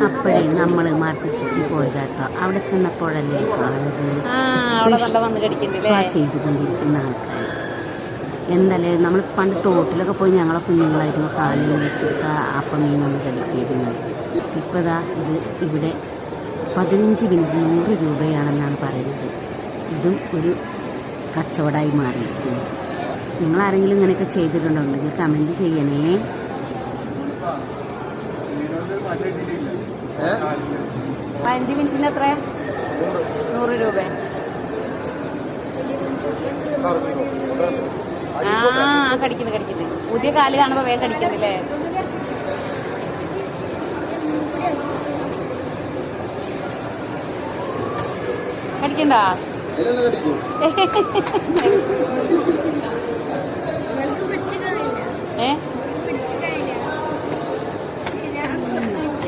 അപ്പോഴേ നമ്മൾ മാർക്കറ്റിൽ പോയതാട്ടോ. അവിടെ ചെന്നപ്പോഴല്ലേ ചെയ്തുകൊണ്ടിരിക്കുന്ന ആൾക്കാർ. എന്തായാലേ നമ്മൾ പണ്ട് തോട്ടിലൊക്കെ പോയി ഞങ്ങളെ കുഞ്ഞുങ്ങളായിരുന്നു കാലിൽ വെച്ചെടുത്ത അപ്പം മീനൊന്ന് കഴിക്കിയിരുന്നത്. ഇപ്പോൾ ഇതാ ഇത് ഇവിടെ 15 മിനിറ്റ് 100 രൂപയാണെന്നാണ് പറയുന്നത്. ഇതും ഒരു കച്ചവടമായി മാറിയിരിക്കുന്നു. നിങ്ങളാരെങ്കിലും ഇങ്ങനെയൊക്കെ ചെയ്തിട്ടുണ്ടെങ്കിൽ കമൻറ്റ് ചെയ്യണേ. 5 മിനിറ്റിന് എത്ര? 100 രൂപ. കടിക്കുന്നു. പുതിയ കാല് കാണുമ്പോ വേഗം കടിക്കുന്നില്ലേ? കടിക്കണ്ട. ഏ